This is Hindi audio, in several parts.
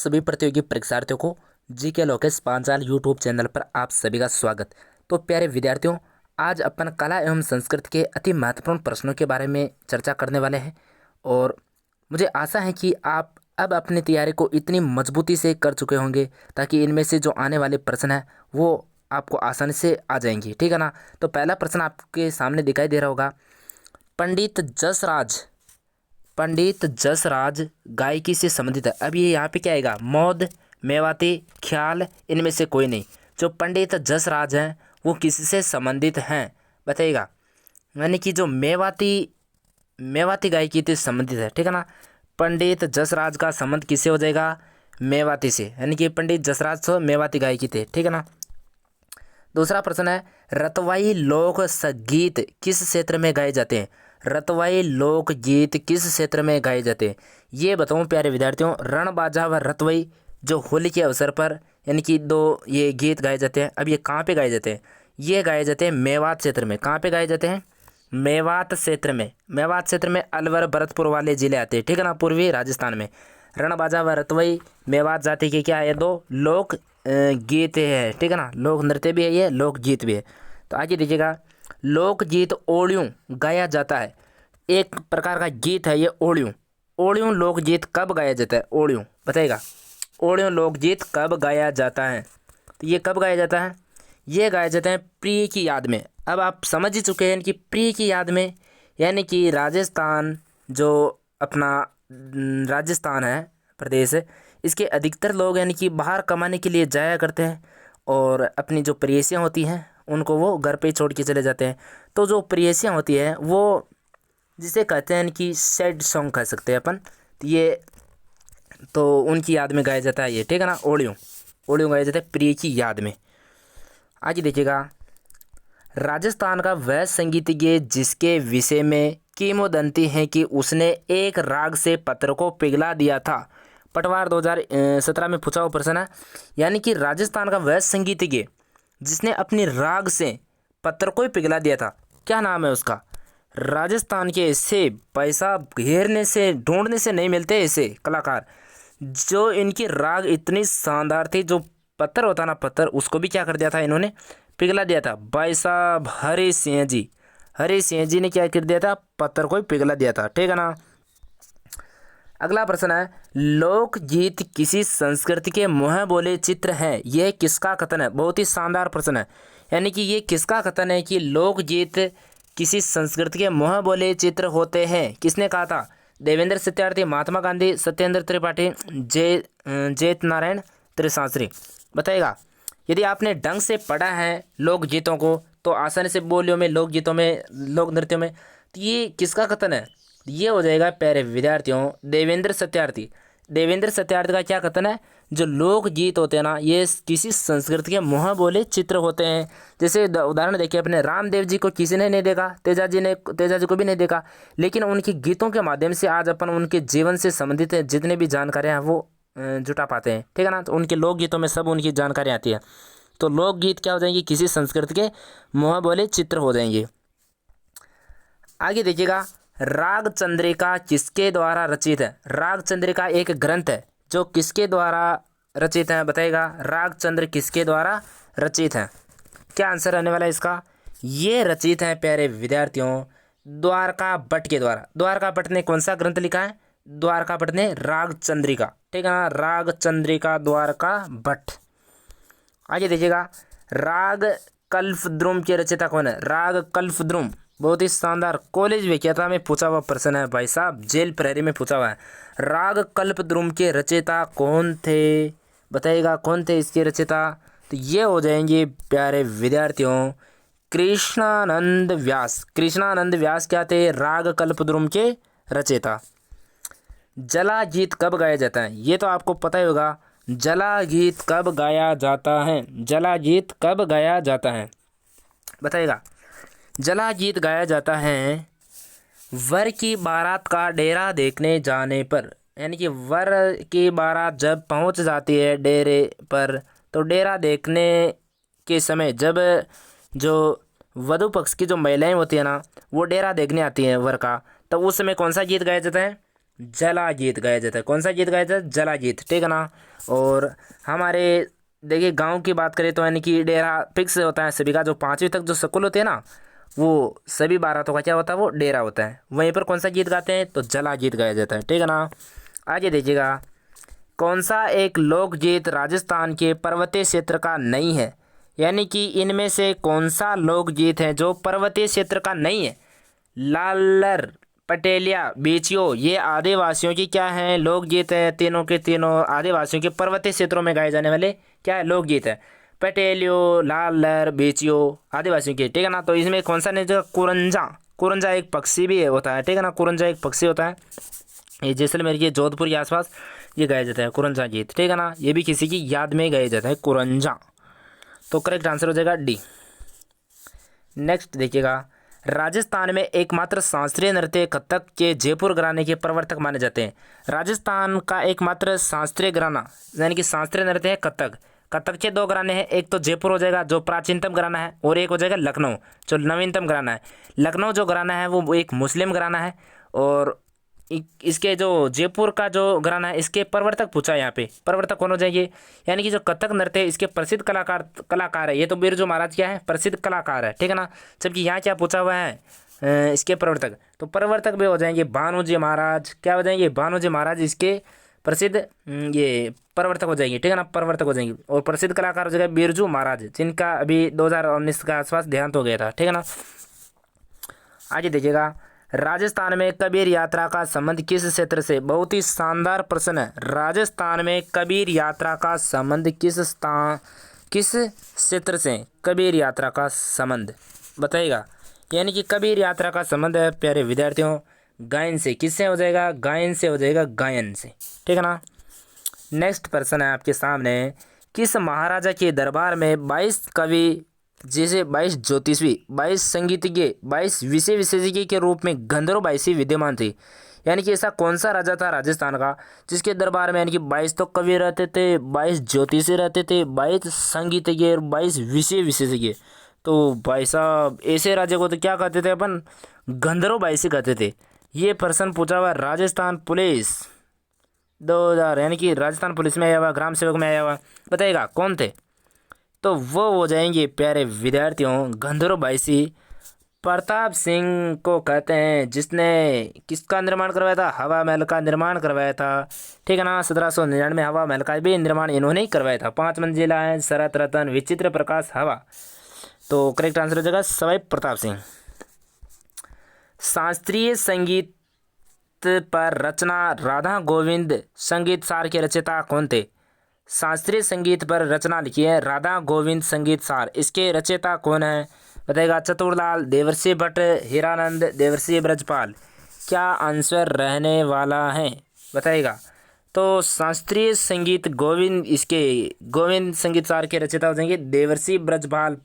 सभी प्रतियोगी परीक्षार्थियों को GK Lokesh Panchal YouTube channel पर आप सभी का स्वागत। तो प्यारे विद्यार्थियों, आज अपन कला एवं संस्कृति के अति महत्वपूर्ण प्रश्नों के बारे में चर्चा करने वाले हैं और मुझे आशा है कि आप अब अपनी तैयारी को इतनी मजबूती से कर चुके होंगे ताकि इनमें से जो आने वाले प्रश्न हैं वो आपको आसानी से आ जाएंगी, ठीक है ना। तो पहला प्रश्न आपके सामने दिखाई दे रहा होगा। पंडित जसराज गायकी से संबंधित है। अब ये यहाँ पे क्या आएगा? मौध, मेवाती, ख्याल, इनमें से कोई नहीं। जो पंडित जसराज हैं वो किससे संबंधित हैं बताइएगा। यानी कि जो मेवाती गायकी से संबंधित है, ठीक है ना। पंडित जसराज का संबंध किससे हो जाएगा? मेवाती से, यानी कि पंडित जसराज तो मेवाती गायकी थे, ठीक है ना। दूसरा प्रश्न है, रतवाई लोक संगीत किस क्षेत्र में गाए जाते हैं? रतवाई लोक गीत किस क्षेत्र में गाए जाते हैं ये बताऊं प्यारे विद्यार्थियों। रण बाजा व रतवाई जो होली के अवसर पर यानी कि दो ये गीत गाए जाते हैं। अब ये कहाँ पे गाए जाते हैं? ये गाए जाते हैं मेवात क्षेत्र में। कहाँ पे गाए जाते हैं? मेवात क्षेत्र में। मेवात क्षेत्र में अलवर भरतपुर वाले जिले आते हैं, ठीक है ना, पूर्वी राजस्थान में। रण बाजा व रतवाई मेवात जाति के क्या है? दो लोक गीत है, ठीक है ना। लोक नृत्य भी है, ये लोक गीत भी है। तो आगे देखिएगा, लोकगीत ओड़ियों गाया जाता है। एक प्रकार का गीत है ये ओड़ियों लोकगीत कब गाया जाता है? ओड़ियों बताइएगा। ओड़ियों लोकगीत कब गाया जाता है? तो ये कब गाया जाता है? ये गाया जाता है प्रिय की याद में। अब आप समझ ही चुके हैं कि प्रिय की याद में यानी कि राजस्थान जो अपना राजस्थान है प्रदेश, इसके अधिकतर लोग यानी कि बाहर कमाने के लिए जाया करते हैं और अपनी जो प्रेयसियाँ होती हैं उनको वो घर पे छोड़ के चले जाते हैं। तो जो प्रेयसियाँ होती है वो जिसे कहते हैं कि सैड सॉन्ग कह सकते हैं अपन, तो ये तो उनकी याद में गाया जाता है ये, ठीक है ना। ओड़ियों गाया जाता है प्रिय की याद में। आगे देखिएगा, राजस्थान का वह संगीतज्ञ जिसके विषय में किंवदंती है कि उसने एक राग से पत्र को पिघला दिया था। पटवार 2017 में पूछा हुआ प्रश्न है। यानी कि राजस्थान का वह संगीतज्ञ जिसने अपनी राग से पत्थर को ही पिघला दिया था, क्या नाम है उसका? राजस्थान के ऐसे पैसा घेरने से ढूंढने से नहीं मिलते ऐसे कलाकार जो इनकी राग इतनी शानदार थी। जो पत्थर होता ना, पत्थर उसको भी क्या कर दिया था इन्होंने? पिघला दिया था। भाई साहब हरि सिंह जी ने क्या कर दिया था? पत्थर को ही पिघला दिया था, ठीक है ना। अगला प्रश्न है, लोकगीत किसी संस्कृति के मुँह बोले चित्र है, यह किसका कथन है? बहुत ही शानदार प्रश्न है। यानी कि ये किसका कथन है कि लोकगीत किसी संस्कृति के मुँह बोले चित्र होते हैं? किसने कहा था? देवेंद्र सत्यार्थी, महात्मा गांधी, सत्येंद्र त्रिपाठी, जयत नारायण त्रिशास्त्री बताइएगा। यदि आपने ढंग से पढ़ा है लोकगीतों को तो आसानी से बोलियों में, लोकगीतों में, लोक नृत्यों में, तो ये किसका कथन है? ये हो जाएगा प्यारे विद्यार्थियों देवेंद्र सत्यार्थी का क्या कथन है? जो लोकगीत होते हैं ना ये किसी संस्कृति के मुँह बोले चित्र होते हैं। जैसे उदाहरण देखिए, अपने रामदेव जी को किसी ने नहीं देखा, तेजा जी को भी नहीं देखा, लेकिन उनके गीतों के माध्यम से आज अपन उनके जीवन से संबंधित जितने भी जानकारियाँ हैं वो जुटा पाते हैं, ठीक है ना। तो उनके लोकगीतों में सब उनकी जानकारी आती है। तो लोकगीत क्या हो जाएंगे? किसी संस्कृति के मुँह बोले चित्र हो जाएंगे। आगे देखिएगा, राग चंद्रिका किसके द्वारा रचित है? राग चंद्रिका एक ग्रंथ है जो किसके द्वारा रचित है बताइएगा। राग चंद्र किसके द्वारा रचित है? क्या आंसर आने वाला है इसका? ये रचित है प्यारे विद्यार्थियों द्वारका भट्ट के द्वारा। द्वारका भट्ट ने कौन सा ग्रंथ लिखा है? द्वारका भट्ट ने राग चंद्रिका, ठीक है ना। राग चंद्रिका द्वारका भट्ट। आगे देखिएगा, राग कल्पद्रुम के रचयिता कौन है? राग कल्पद्रुम बहुत ही शानदार कॉलेज व्याख्याता में पूछा हुआ प्रश्न है भाई साहब, जेल प्रहरी में पूछा हुआ है। राग कल्पद्रुम के रचयिता कौन थे बताइएगा? कौन थे इसके रचयिता? तो ये हो जाएंगे प्यारे विद्यार्थियों कृष्णानंद व्यास क्या थे? राग कल्पद्रुम के रचयिता। जला गीत कब गाया जाता है? ये तो आपको पता ही होगा। जला गीत कब गाया जाता है? जला गीत कब गाया जाता है बताइएगा। जला गीत गाया जाता है वर की बारात का डेरा देखने जाने पर। यानी कि वर की बारात जब पहुंच जाती है डेरे पर, तो डेरा देखने के समय जब जो वधु पक्ष की जो महिलाएं होती है ना वो डेरा देखने आती हैं वर का, तो उस समय कौन सा गीत गाया जाता है? जला गीत गाया जाता है। कौन सा गीत गाया जाता है? जला गीत, ठीक है ना। और हमारे देखिए गांव की बात करें तो यानी कि डेरा फिक्स होता है सभी का, जो 5वीं तक जो स्कूल होते हैं ना, वो सभी बारातों का क्या होता है? वो डेरा होता है। वहीं पर कौन सा गीत गाते हैं? तो जला गीत गाया जाता है, ठीक है ना। आगे देखिएगा, कौन सा एक लोकगीत राजस्थान के पर्वतीय क्षेत्र का नहीं है? यानी कि इनमें से कौन सा लोकगीत है जो पर्वतीय क्षेत्र का नहीं है? लालर, पटेलिया, बेचियो, ये आदिवासियों की क्या है? लोकगीत है। तीनों के तीनों आदिवासियों के पर्वतीय क्षेत्रों में गाए जाने वाले क्या है? लोकगीत है। पटेलियो, लालर, बेचियो, आदिवासियों के, ठीक है ना। तो इसमें कौन सा नहीं? जो कुरंजा, कुरंजा एक पक्षी भी होता है, ठीक है ना। कुरंजा एक पक्षी होता है, ये जैसलमेर के जोधपुर के आसपास ये गाया जाता है कुरंजा गीत, ठीक है ना। ये भी किसी की याद में गाया जाता है कुरंजा। तो करेक्ट आंसर हो जाएगा डी। नेक्स्ट देखिएगा, राजस्थान में एकमात्र शास्त्रीय नृत्य कथक के जयपुर घराने के प्रवर्तक माने जाते हैं। राजस्थान का एकमात्र शास्त्रीय घराना यानी कि शास्त्रीय नृत्य है कथक। कथक के 2 घराने हैं, एक तो जयपुर हो जाएगा जो प्राचीनतम घराना है, और एक हो जाएगा लखनऊ जो नवीनतम घराना है। लखनऊ जो घराना है वो एक मुस्लिम घराना है, और इसके जो जयपुर का जो घराना है इसके प्रवर्तक पूछा है यहाँ पे। प्रवर्तक कौन हो जाएंगे? यानी कि जो कथक नृत्य है इसके प्रसिद्ध कलाकार है। ये तो बिरजू महाराज क्या है? प्रसिद्ध कलाकार है, ठीक है ना। जबकि यहाँ क्या पूछा हुआ है? इसके प्रवर्तक, तो प्रवर्तक भी हो जाएंगे भानुजी महाराज। क्या हो जाएंगे? भानुजी महाराज इसके प्रसिद्ध ये प्रवर्तक हो जाएंगे, ठीक है ना। प्रवर्तक हो जाएंगे। और प्रसिद्ध कलाकार हो जाएगा बिरजू महाराज, जिनका अभी 2019 के आसपास देहांत हो गया था, ठीक है ना। आगे देखिएगा, राजस्थान में कबीर यात्रा का संबंध किस क्षेत्र से? बहुत ही शानदार प्रश्न है। राजस्थान में कबीर यात्रा का संबंध किस क्षेत्र से? कबीर यात्रा का संबंध बताइएगा। यानी कि कबीर यात्रा का संबंध है प्यारे विद्यार्थियों गायन से। किससे हो जाएगा? गायन से हो जाएगा, गायन से, ठीक है ना। नेक्स्ट प्रश्न है आपके सामने, किस महाराजा के दरबार में 22 कवि जैसे 22 ज्योतिषी, 22 संगीतज्ञ, 22 विषय विशेषज्ञ के रूप में गंधर्व 22 विद्यमान थे? यानी कि ऐसा कौन सा राजा था राजस्थान का जिसके दरबार में यानी कि 22 तो कवि रहते थे, 22 ज्योतिषी रहते थे, 22 संगीतज्ञ और 22 विषय विशेषज्ञ? तो भाई साहब ऐसे राजा को तो क्या कहते थे अपन? गंधर्व 22 कहते थे। ये प्रश्न पूछा हुआ राजस्थान पुलिस 2000 यानी कि राजस्थान पुलिस में आया हुआ, ग्राम सेवक में आया हुआ। बताइएगा कौन थे? तो वो हो जाएंगे प्यारे विद्यार्थियों गंधर्व 22 प्रताप सिंह को कहते हैं, जिसने किसका निर्माण करवाया था? हवा महल का निर्माण करवाया था, ठीक है ना। 1799 हवा महल का भी निर्माण इन्होंने ही करवाया था। 5 मंजिला है, शरत रतन, विचित्र प्रकाश, हवा। तो करेक्ट आंसर हो जाएगा सवाई प्रताप सिंह। शास्त्रीय संगीत पर रचना राधा गोविंद संगीत सार के रचयिता कौन थे? शास्त्रीय संगीत पर रचना लिखी है राधा गोविंद संगीत सार, इसके रचयिता कौन है? बताएगा चतुरलाल, देवर्षि भट्ट, हीरानंद, देवर्षि ब्रजपाल। क्या आंसर रहने वाला है? बताइएगा। तो शास्त्रीय संगीत गोविंद संगीत सार के रचयिता हो जाएंगे देवर्षि ब्रजपाल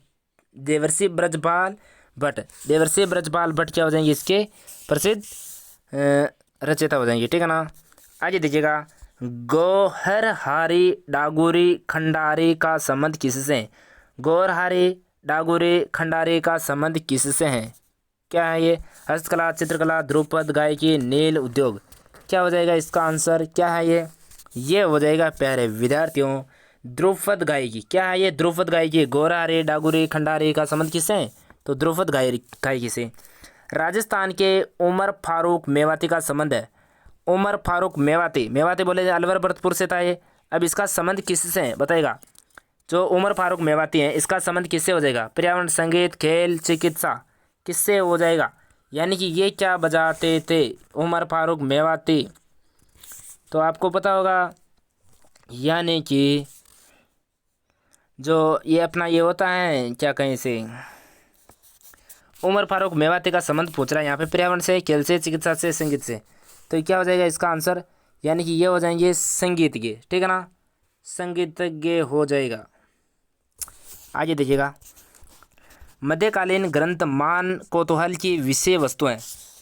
भट्ट। देवर्षि ब्रजपाल भट्ट क्या हो जाएंगे? इसके प्रसिद्ध रचयिता हो जाएंगे, ठीक है ना। आगे देखिएगा, गौहरहारी डागुरी खंडारी का संबंध किससे है? गौहरहारी डागुरी खंडारी का संबंध किससे है? क्या है ये? हस्तकला, चित्रकला, ध्रुपद गायकी, नील उद्योग। क्या हो जाएगा इसका आंसर? क्या है ये? ये हो जाएगा प्यारे विद्यार्थियों ध्रुपद गायकी। क्या है ये? ध्रुपद गायकी। गौहरहारी डागुरी खंडारी का संबंध किससे है? तो ध्रुपद गायकी से। राजस्थान के उमर फारूक मेवाती का संबंध है। उमर फारूक मेवाती बोले अलवर भरतपुर से था ये। अब इसका संबंध किससे है? बताइएगा। जो उमर फारूक मेवाती हैं इसका संबंध किससे हो जाएगा? पर्यावरण, संगीत, खेल, चिकित्सा, किससे हो जाएगा? यानी कि ये क्या बजाते थे उमर फारूक मेवाती? तो आपको पता होगा, यानी कि जो ये अपना ये होता है क्या कहीं से, उमर फारूक मेवाती का संबंध पूछ रहा है यहाँ पे, पर्यावरण से, खेल से, चिकित्सा से, संगीत से। तो क्या हो जाएगा इसका आंसर? यानी कि ये हो जाएंगे संगीतज्ञ, ठीक है ना। संगीतज्ञ हो जाएगा। आगे देखिएगा, मध्यकालीन ग्रंथ मान कौतूहल की विषय वस्तु हैं।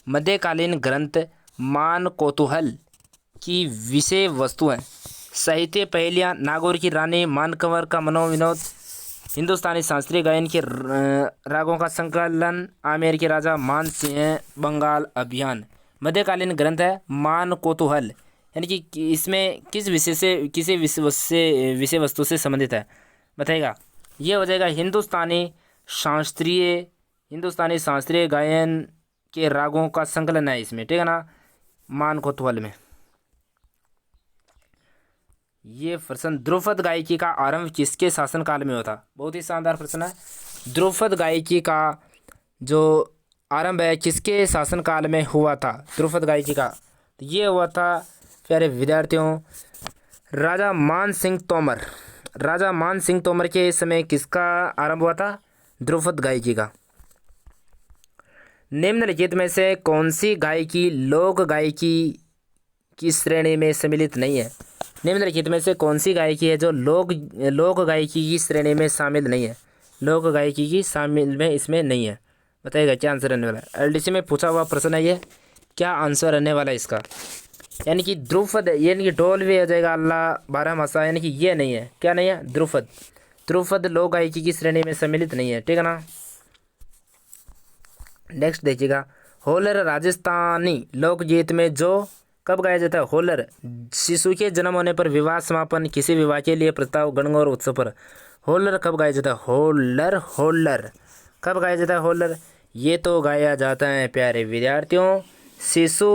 मध्यकालीन ग्रंथ मान कौतूहल की विषय वस्तु हैं। साहित्य पहेलियाँ, नागौर की रानी, मानकंवर का मनोविनोद, हिंदुस्तानी शास्त्रीय गायन के रागों का संकलन, आमेर के राजा, मान सिंह, बंगाल अभियान। मध्यकालीन ग्रंथ है मान कौतूहल, यानी कि इसमें किस विषय से, किसी विषय वस्तु से संबंधित है, बताइएगा। ये हो जाएगा हिंदुस्तानी शास्त्रीय गायन के रागों का संकलन है इसमें, ठीक है ना, मान कौतूहल में। ये प्रश्न, ध्रुपद गायकी का आरंभ किसके शासनकाल में हुआ था? बहुत ही शानदार प्रश्न है। ध्रुपद गायकी का जो आरंभ है किसके शासनकाल में हुआ था? ध्रुपद गायकी का तो ये हुआ था प्यारे विद्यार्थियों, राजा मान सिंह तोमर के समय किसका आरंभ हुआ था? ध्रुपद गायकी का। निम्नलिखित में से कौन सी गायकी लोक गायकी की श्रेणी में सम्मिलित नहीं है? निम्नलिखित में से कौन सी गायकी है जो लोक गायकी की श्रेणी में शामिल नहीं है? लोक गायकी की शामिल में इसमें नहीं है, बताइएगा क्या आंसर रहने वाला है। एलडीसी में पूछा हुआ प्रश्न है ये, क्या आंसर रहने वाला है इसका? यानी कि ध्रुपद, यानी कि ढोल भी हो जाएगा, अल्लाह बारहमासा, यानी कि ये नहीं है, क्या नहीं है? ध्रुपद लोक गायकी की श्रेणी में सम्मिलित नहीं है, ठीक है ना। नेक्स्ट देखिएगा, होलर राजस्थानी लोकगीत में जो कब गाया जाता है? होलर शिशु के जन्म होने पर, विवाह समापन, किसी विवाह के लिए प्रस्ताव, गणगौर उत्सव पर होलर कब गाया जाता है? होलर कब गाया जाता है? होलर ये तो गाया जाता है प्यारे विद्यार्थियों शिशु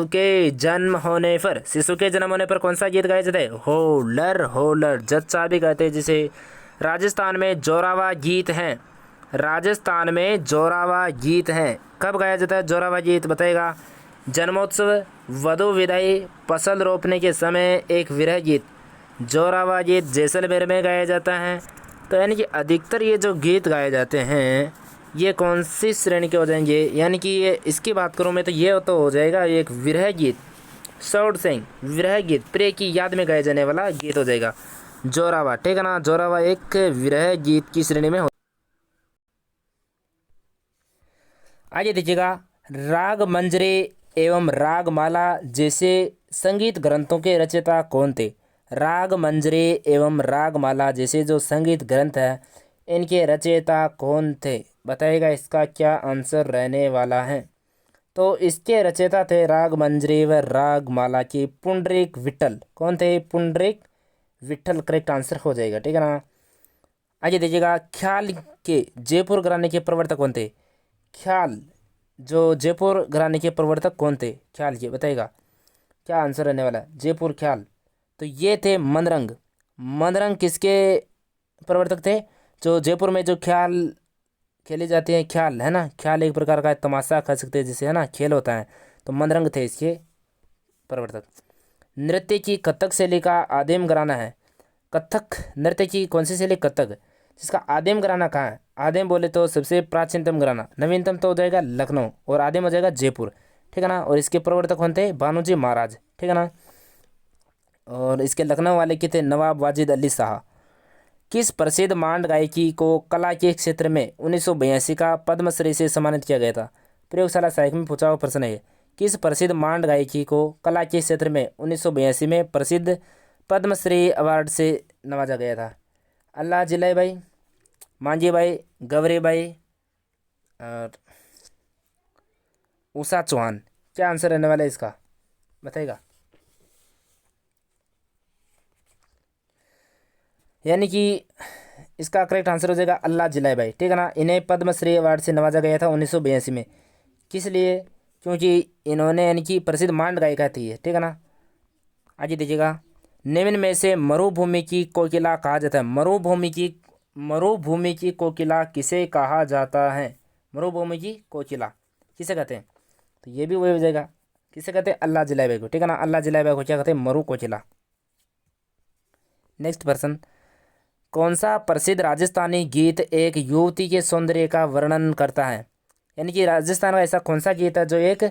के जन्म होने पर कौन सा गीत गाया जाता है? होलर जच्चा भी कहते हैं जिसे। राजस्थान में जोरावा गीत हैं, कब गाया जाता है जोरावा गीत, बताएगा। जन्मोत्सव, वधु विदाई, फसल रोपने के समय एक विरह गीत, जोरावा गीत जैसलमेर में गाया जाता है। तो यानी कि अधिकतर ये जो गीत गाए जाते हैं ये कौन सी श्रेणी के हो जाएंगे? यानी कि ये इसकी बात करूँ मैं तो ये तो हो जाएगा एक विरह गीत, शॉर्ट सिंग विरह गीत, प्रिय की याद में गाया जाने वाला गीत हो जाएगा जोरावा, ठीक है ना। जोरावा एक विरह गीत की श्रेणी में हो। आगे देखिएगा, राग मंजरे एवं रागमाला जैसे संगीत ग्रंथों के रचयिता कौन थे? राग मंजरे एवं रागमाला जैसे जो संगीत ग्रंथ है इनके रचयिता कौन थे? बताइएगा इसका क्या आंसर रहने वाला है। तो इसके रचयिता थे राग मंजरी व रागमाला की पुंडरीक विठल। कौन थे? पुंडरीक विठल करेक्ट आंसर हो जाएगा, ठीक है ना। आगे देखिएगा, ख्याल के जयपुर घराने के प्रवर्तक कौन थे? ख्याल जो जयपुर घराने के प्रवर्तक कौन थे ख्याल के, बताइएगा क्या आंसर रहने वाला है। जयपुर ख्याल तो ये थे मदरंग किसके प्रवर्तक थे? जो जयपुर में जो ख्याल खेली जाती है, ख्याल है ना, ख्याल एक प्रकार का तमाशा कह सकते हैं जिसे, है ना, खेल होता है, तो मदरंग थे इसके प्रवर्तक। नृत्य की कथक शैली का आदिम घराना है, कथक नृत्य की कौन सी शैली? कथक, जिसका आदिम घराना कहाँ है? आदिम बोले तो सबसे प्राचीनतम घराना, नवीनतम तो हो जाएगा लखनऊ और आदिम हो जाएगा जयपुर, ठीक है ना। और इसके प्रवर्तक कौन थे? भानूजी महाराज, ठीक है ना। और इसके लखनऊ वाले के थे नवाब वाजिद अली शाह। किस प्रसिद्ध मांड गायकी को कला के क्षेत्र में 1982 का पद्मश्री से सम्मानित किया गया था? प्रयोगशाला सहायक में पूछा हुआ प्रश्न है। किस प्रसिद्ध मांड गायकी को कला के क्षेत्र में 1982 में प्रसिद्ध पद्मश्री अवार्ड से नवाजा गया था? अल्लाह जिलाई भाई, मांझी भाई, गवरी भाई और उषा चौहान। क्या आंसर रहने वाला है इसका, बताइएगा। यानी कि इसका करेक्ट आंसर हो जाएगा अल्लाह जिलाई भाई, ठीक है ना। इन्हें पद्मश्री अवार्ड से नवाजा गया था 1982 में। किस लिए? क्योंकि इन्होंने यानी कि प्रसिद्ध मांड गायिका थी, ठीक है ना। आगे देखिएगा, निम्न में से मरुभूमि की कोकिला कहा जाता है। मरुभूमि की कोकिला किसे कहा जाता है? मरुभूमि की कोकिला किसे कहते हैं? तो ये भी वही हो जाएगा, किसे कहते हैं? अल्लाह जिलाई भाई को, ठीक है ना। अल्लाह जिलाई भाई को क्या कहते हैं? मरु कोकिला। नेक्स्ट प्रश्न, कौन सा प्रसिद्ध राजस्थानी गीत एक युवती के सौंदर्य का वर्णन करता है? यानी कि राजस्थान का ऐसा कौन सा गीत है जो एक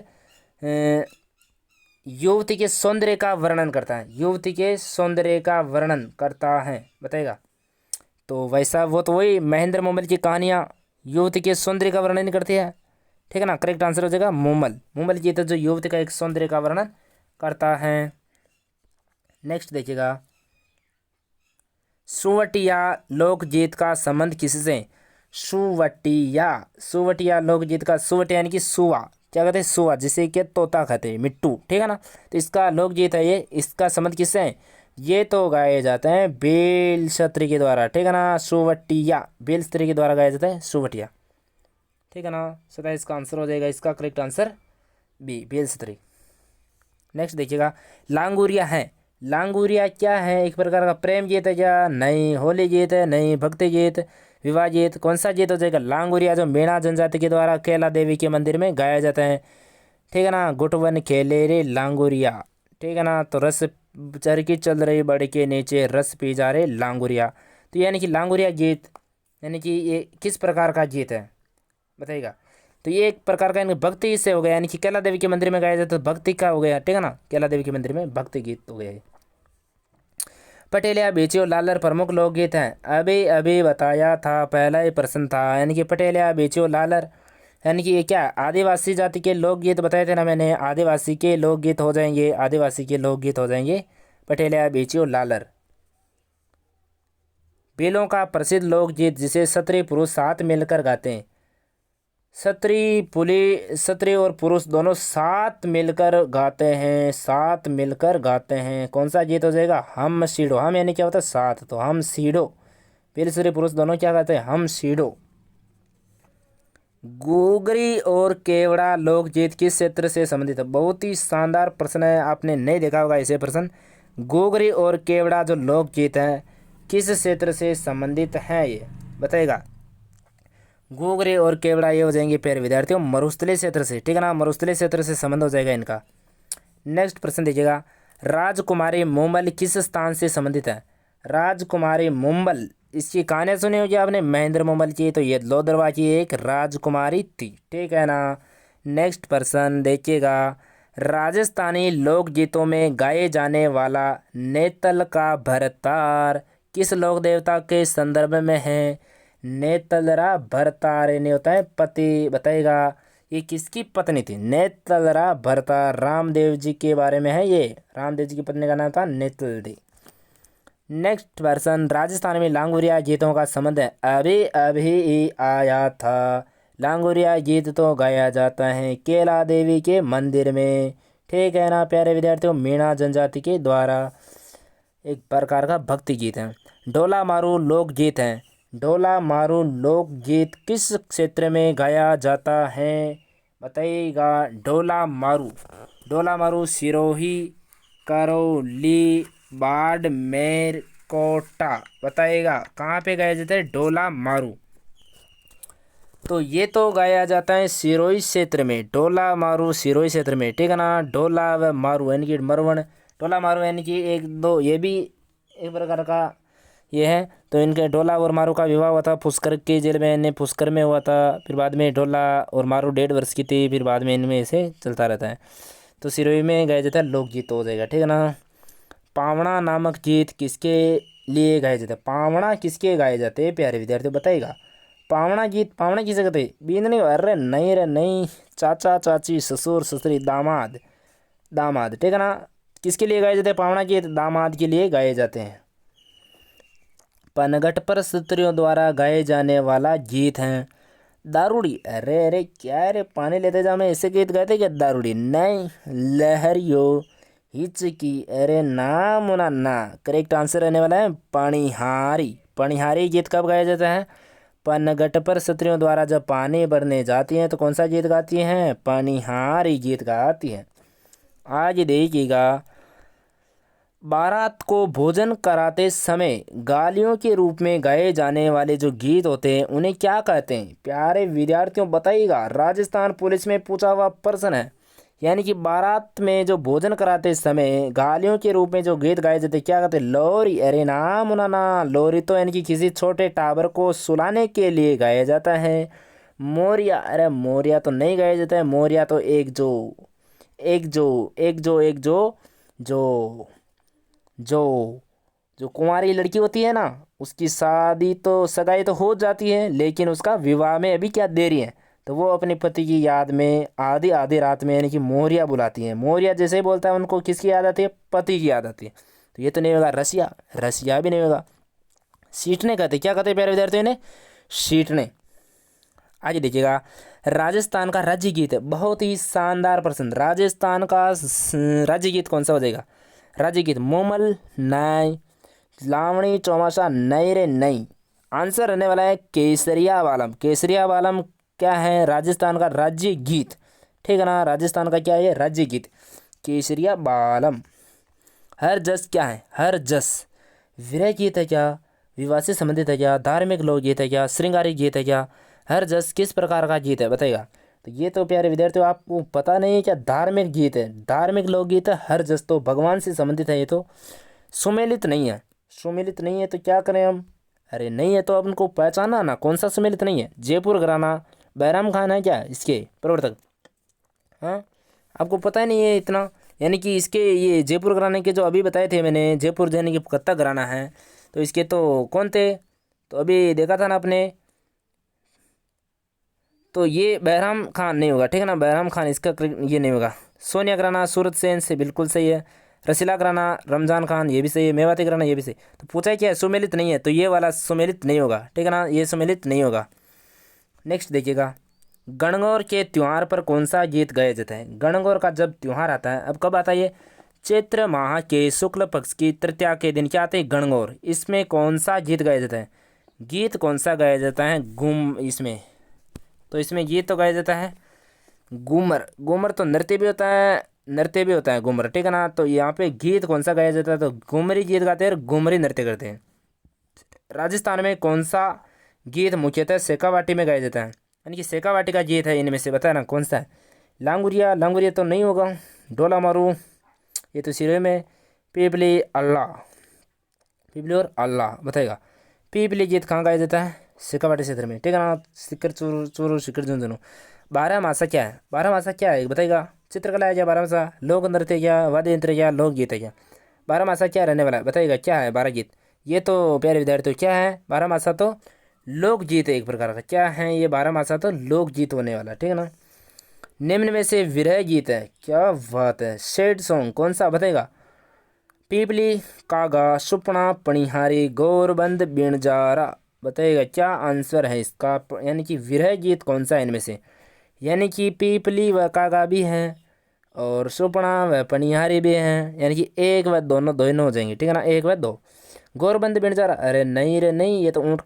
युवती के सौंदर्य का वर्णन करता है? युवती के सौंदर्य का वर्णन करता है, बताएगा। तो वैसा वो तो वही महेंद्र मोमल की कहानियाँ युवती के सौंदर्य का वर्णन करती है, ठीक है ना। करेक्ट आंसर हो जाएगा मोमल गीत है जो युवती का एक सौंदर्य का वर्णन करता है। नेक्स्ट देखिएगा, सुवटिया लोकगीत का संबंध किससे? सुवटिया लोकगीत का, सुवट यानी कि सुवा, क्या कहते हैं, सुआ, जिसे कि तोता कहते हैं, मिट्टू, ठीक है ना। तो इसका लोकगीत है ये, इसका संबंध किससे है, ये तो गाए जाते हैं बेल क्षत्रिय के द्वारा, ठीक है ना, सुवटिया, बेल क्षत्रिय के द्वारा गाया जाता है सुवटिया, ठीक है ना। सदा इसका आंसर हो जाएगा, इसका करेक्ट आंसर बी, बेल क्षत्रिय। नेक्स्ट देखिएगा, लांगुरिया है, लांगुरिया क्या है, एक प्रकार का प्रेम गीत है क्या, नहीं। होली गीत है, नहीं। भक्ति गीत, विवाह गीत, कौन सा गीत हो जाएगा, लांगुरिया, जो मीणा जनजाति के द्वारा कैला देवी के मंदिर में गाया जाता है, ठीक है ना। गुटवन खेले रे लांगुरिया, ठीक है ना। तो रस चरखी चल रही बड़ के नीचे, रस पी जा रे लांगुरिया। तो यानी कि लांगुरिया गीत यानी कि ये किस प्रकार का गीत है बताइएगा। तो ये एक प्रकार का भक्ति से हो गया, यानी कि कैला देवी के मंदिर में गाया जाता है, तो भक्ति का हो गया, ठीक है ना। कैला देवी के मंदिर में भक्ति गीत हो गया। पटेलिया बेची और लालर प्रमुख लोकगीत हैं, अभी अभी बताया था, पहला ही प्रश्न था। यानी कि पटेलिया बेची और लालर यानी कि ये क्या, आदिवासी जाति के लोकगीत बताए थे ना मैंने, आदिवासी के लोकगीत हो जाएंगे, आदिवासी के लोकगीत हो जाएंगे पटेलिया बेची और लालर। बेलों का प्रसिद्ध लोकगीत जिसे क्षत्रिय पुरुष साथ मिलकर गाते हैं, क्षत्रिय और पुरुष दोनों साथ मिलकर गाते हैं, साथ मिलकर गाते हैं, कौन सा गीत हो जाएगा, हम सीढ़ो। हम यानी क्या होता है, साथ, तो हम सीढ़ो, पहले स्त्री पुरुष दोनों क्या गाते हैं, हम सीढ़ो। गोगरी और केवड़ा लोकगीत किस क्षेत्र से संबंधित है, बहुत ही शानदार प्रश्न है, आपने नहीं देखा होगा ऐसे प्रश्न। गोगरी और केवड़ा जो लोकगीत है किस क्षेत्र से संबंधित है, ये बताएगा। गोगरे और केवड़ा ये हो जाएंगे प्यारे विद्यार्थियों मरुस्थलीय क्षेत्र से, ठीक है ना, मरुस्थलीय क्षेत्र से संबंध हो जाएगा इनका। नेक्स्ट प्रश्न देखिएगा, राजकुमारी मुंबल किस स्थान से संबंधित है, राजकुमारी मुंबल, इसकी कहानियाँ सुनी होगी आपने, महेंद्र मुंबल की, तो ये लोदरवा की एक राजकुमारी थी, ठीक है ना। नेक्स्ट प्रश्न देखिएगा, राजस्थानी लोकगीतों में गाए जाने वाला नेतल का भरतार किस लोक देवता के संदर्भ में है, नेतलरा भरतार ने होता है पति, बताएगा ये किसकी पत्नी थी, नेतलरा भरतार रामदेव जी के बारे में है, ये रामदेव जी की पत्नी का नाम था नेतल दी। नेक्स्ट पर्सन, राजस्थान में लांगुरिया गीतों का संबंध है, अभी अभी ही आया था, लांगुरिया गीत तो गाया जाता है कैला देवी के मंदिर में, ठीक है ना प्यारे विद्यार्थियों, मीणा जनजाति के द्वारा, एक प्रकार का भक्ति गीत है। डोला मारू लोकगीत है, डोला मारू लोकगीत किस क्षेत्र में गाया जाता है बताइएगा। डोला मारू, डोला मारू सिरोही, करौली, बाड़मेर, कोटा, बताइएगा कहाँ पे गाया जाता है डोला मारू। तो ये तो गाया जाता है सिरोही क्षेत्र में, डोला मारू सिरोही क्षेत्र में, ठीक है ना। डोला व मारू यानी कि मरवण, डोला मारू यानी कि एक दो, ये भी एक प्रकार का ये है। तो इनके डोला और मारू का विवाह हुआ था पुष्कर के जेल में, इन्हें पुष्कर में हुआ था, फिर बाद में डोला और मारू 1.5 वर्ष की थी, फिर बाद में इनमें ऐसे चलता रहता है। तो सिरोही में गाया जाता है लोकगीत हो जाएगा, ठीक है ना। पावणा नामक गीत किसके लिए गाए जाते हैं, पावणा किसके गाए जाते हैं प्यारे विद्यार्थी बताइएगा। पावणा गीत, पावणा किसे कहते हैं, बींद नहीं, अरे नहीं रे नहीं, चाचा चाची ससुर ससुरी दामाद, दामाद, ठीक है ना। किसके लिए गाए जाते हैं पावणा गीत, दामाद के लिए गाए जाते हैं। पनघट पर स्त्रियों द्वारा गाए जाने वाला गीत है दारूड़ी, अरे अरे क्या रे पानी लेते जा, मैं ऐसे गीत गाते क्या, दारूड़ी नहीं, लहरियो, हिचकी, अरे ना मुना ना, करेक्ट आंसर रहने वाला है पणिहारी। पणिहारी गीत कब गाया जाता है, पनघट पर स्त्रियों द्वारा जब पानी भरने जाती हैं तो कौन सा गीत गाती हैं, पणिहारी गीत गाती हैं। आज देखिएगा, बारात को भोजन कराते समय गालियों के रूप में गाए जाने वाले जो गीत होते हैं उन्हें क्या कहते हैं प्यारे विद्यार्थियों बताइएगा। राजस्थान पुलिस में पूछा हुआ प्रश्न है, यानी कि बारात में जो भोजन कराते समय गालियों के रूप में जो गीत गाए जाते क्या कहते हैं, लोरी, अरे ना मुना ना, लोरी तो यानी कि किसी छोटे टाबर को सुलाने के लिए गाया जाता है। मोरिया, अरे मोरिया तो नहीं गाया जाता है, मोरिया तो एक जो एक जो एक जो एक जो जो जो जो कुंवारी लड़की होती है ना, उसकी शादी तो सगाई तो हो जाती है लेकिन उसका विवाह में अभी क्या देरी है, तो वो अपने पति की याद में आधी आधी रात में यानी कि मोरिया बुलाती है। मोरिया जैसे ही बोलता है उनको किसकी याद आती है, पति की याद आती है। तो ये तो नहीं होगा रसिया, रसिया भी नहीं होगा। सीटने कहते, क्या कहते हैं प्यारे विद्यार्थियों ने, सीटने। आगे देखिएगा, राजस्थान का राज्य गीत है, बहुत ही शानदार प्रश्न। राजस्थान का राज्य गीत कौन सा हो जाएगा? राज्य गीत मोमल नई, लावणी चौमासा नई रे नई। आंसर रहने वाला है केसरिया वालम। केसरिया वालम क्या है? राजस्थान का राज्य गीत, ठीक है ना। राजस्थान का क्या है? राज्य गीत केसरिया बालम। हर जस क्या है? हर जस विरह गीत है क्या? विवाह से संबंधित है क्या? धार्मिक लोकगीत है क्या? श्रृंगारिक गीत है क्या? हर जस किस प्रकार का गीत है बताइएगा। तो ये तो प्यारे विद्यार्थियों आपको पता नहीं है क्या? धार्मिक गीत है, धार्मिक लोकगीत है। हर जस तो भगवान से संबंधित है। ये तो सुमेलित नहीं है। सुमेलित नहीं है तो क्या करें हम? अरे नहीं है तो अब उनको पहचाना ना, कौन सा सुमेलित नहीं है? जयपुर घराना बैराम खान है क्या इसके प्रवर्तक? हाँ, आपको पता ही नहीं है इतना। यानी कि इसके ये जयपुर घराने के जो अभी बताए थे मैंने, जयपुर यानी कि कत्ता घराना है, तो इसके तो कौन थे? तो अभी देखा था ना आपने। तो ये बहराम खान नहीं होगा, ठीक है ना। बहराम खान इसका ये नहीं होगा। सोनिया घराना सूरत सेन से बिल्कुल सही है। रसीला घराना रमजान खान ये भी सही है। मेवाती घराना ये भी सही। तो पूछा क्या है? सुमेलित नहीं है, तो ये वाला सुमेलित नहीं होगा, ठीक है ना। ये सुमेलित नहीं होगा। नेक्स्ट देखिएगा, गणगौर के त्यौहार पर कौन सा गीत गाया जाता है? गणगौर का जब त्यौहार आता है, अब कब आता है ये? चैत्र माह के शुक्ल पक्ष की तृतीया के दिन क्या आते हैं? गणगौर। इसमें कौन सा गीत गाया जाता है? गीत कौन सा गाया जाता है? इसमें तो इसमें गीत तो गाया जाता है घूमर। घूमर तो नृत्य भी होता है, नृत्य भी होता है घूमर, ठीक है ना। तो यहाँ पे गीत कौन सा गाया जाता है? तो घूमरी गीत गाते हैं और घूमरी नृत्य करते हैं। राजस्थान में कौन सा गीत मुख्यतः शेखावाटी में गाया जाता है? यानी कि शेखावाटी का गीत है, इनमें से बताया ना कौन सा है? लांगुरिया, लांगुरिया तो नहीं होगा। डोला मारू ये तो सिरे में। पीपली अल्लाह, पीपली और अल्लाह बताएगा। पीपली गीत कहाँ गाया जाता है? शेखावाटी क्षेत्र में, ठीक है ना। सिक्कर चूर चूर सिक्कर झुंझुनू। बारह मासा क्या है? बारह मासा क्या है बताएगा? चित्रकला है क्या? बारह मासा लोक नृत्य क्या? वाद्य यंत्र क्या? लोकगीत है क्या? बारह मासा क्या रहने वाला है बताइएगा? क्या है बारह गीत? ये तो प्यारे विद्यार्थियों क्या है? बारह मासा तो लोकगीत है एक प्रकार का। क्या है ये? बारह मासा तो लोकगीत होने वाला, ठीक है ना। निम्न में से विरह गीत है, क्या बात है। सैड सॉन्ग कौन सा बताएगा? पीपली, कागा, सुपना, पणिहारी, गौरबंद, बिणजारा बताइएगा। क्या आंसर है इसका? यानी कि विरह गीत कौन सा है इनमें से? यानी कि पीपली व कागा भी हैं और सुपना व पनिहारी भी हैं, यानी कि एक व दोनों दोनों हो जाएंगे, ठीक है ना। एक व दो। गौरबंद बिणजारा, अरे नहीं रे नहीं, ये तो ऊँट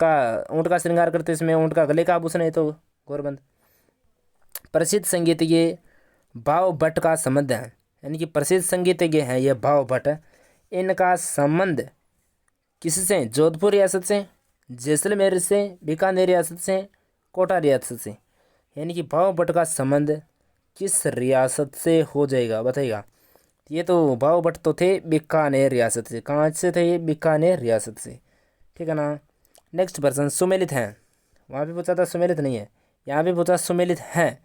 का श्रृंगार करते इसमें, ऊँट का गले का आभूषण है तो गौरबंद। प्रसिद्ध संगीतज्ञ भाव भट्ट का संबंध है, यानी कि प्रसिद्ध संगीतज्ञ हैं ये भाव भट्ट। इनका संबंध किससे? जोधपुर रियासत से, जैसलमेर से, बीकानेर रियासत से, कोटा रियासत से। यानी कि भाव भट्ट का संबंध किस रियासत से हो जाएगा बताइएगा। ये तो भाव भट्ट तो थे बीकानेर रियासत से। कहाँ से थे ये? बीकानेर रियासत से, ठीक है ना। नेक्स्ट पर्सन सुमेलित हैं, वहाँ भी पूछा था सुमेलित नहीं है, यहाँ भी पूछा सुमेलित हैं।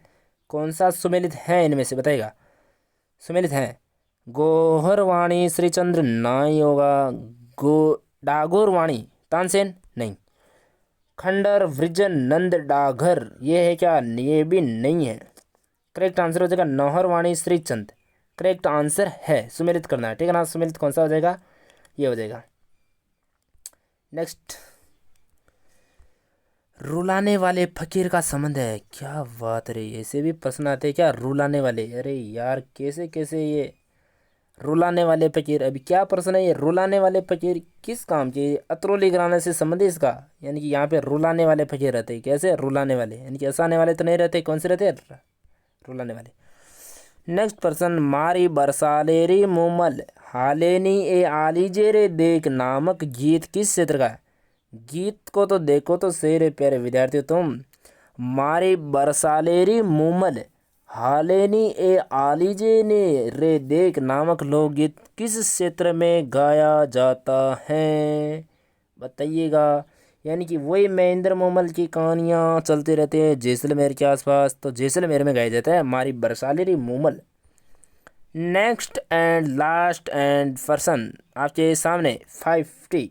कौन सा सुमेलित है इनमें से बताइएगा? सुमेलित हैं गोहरवाणी श्रीचंद्र नहीं होगा। डागोरवाणी तानसेन नहीं। खंडर वृजन नंद डागर ये है क्या? ये भी नहीं है। करेक्ट आंसर हो जाएगा नौहरवाणी श्रीचंद। करेक्ट आंसर है, सुमेलित करना है, ठीक है ना। सुमेलित कौन सा हो जाएगा? ये हो जाएगा। नेक्स्ट, रुलाने वाले फकीर का संबंध है, क्या बात रे। ऐसे भी प्रश्न आते हैं क्या? रुलाने वाले, अरे यार कैसे कैसे ये रुलाने वाले फकीर। अभी क्या प्रश्न है ये? रुलाने वाले फकीर किस काम के? अतरौली घराने से संबंधित इसका, यानी कि यहाँ पे रुलाने वाले फकीर रहते हैं। कैसे रुलाने वाले? यानी कि हंसाने वाले तो नहीं रहते। कौन से रहते हैं? रुलाने वाले। नेक्स्ट पर्सन, मारी बरसालेरी मुमल हालेनी ए आलीजे रे देख नामक गीत किस क्षेत्र का है? गीत को तो देखो तो सही रे प्यारे विद्यार्थियों तुम। मारी बरसालेरी मुमल हालेनी ए आलीजे ने रे देख नामक लोकगीत किस क्षेत्र में गाया जाता है बताइएगा। यानी कि वही महेंद्र मोमल की कहानियाँ चलती रहती है जैसलमेर के आसपास, तो जैसलमेर में गाया जाता है मारी बरसालेरी मोमल। Next and last and person आपके सामने 50।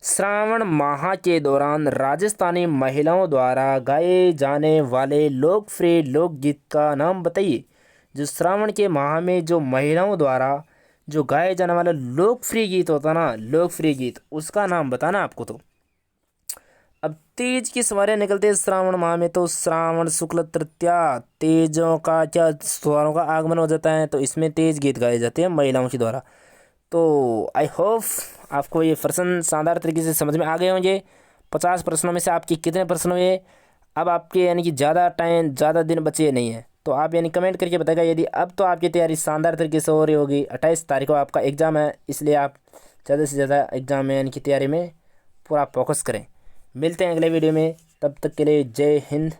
श्रावण माह के दौरान राजस्थानी महिलाओं द्वारा गाए जाने वाले लोकप्रिय लोकगीत का नाम बताइए। जो श्रावण के माह में जो महिलाओं द्वारा जो गाए जाने वाला लोकप्रिय गीत होता ना, लोकप्रिय गीत, उसका नाम बताना आपको। तो अब तीज की सवारियाँ निकलती है श्रावण माह में, तो श्रावण शुक्ल तृतीया तेजों का क्या त्योहारों का आगमन हो जाता है, तो इसमें तेज गीत गाए जाते हैं महिलाओं के द्वारा। तो आई होप आपको ये प्रश्न शानदार तरीके से समझ में आ गए होंगे। 50 प्रश्नों में से आपके कितने प्रश्न हुए, अब आपके यानी कि ज़्यादा टाइम ज़्यादा दिन बचे नहीं है, तो आप यानी कमेंट करके बताएगा। यदि अब तो आपकी तैयारी शानदार तरीके से हो रही होगी, 28 तारीख को आपका एग्ज़ाम है, इसलिए आप ज़्यादा से ज़्यादा एग्ज़ाम में यानी कि तैयारी में पूरा फोकस करें। मिलते हैं अगले वीडियो में, तब तक के लिए जय हिंद।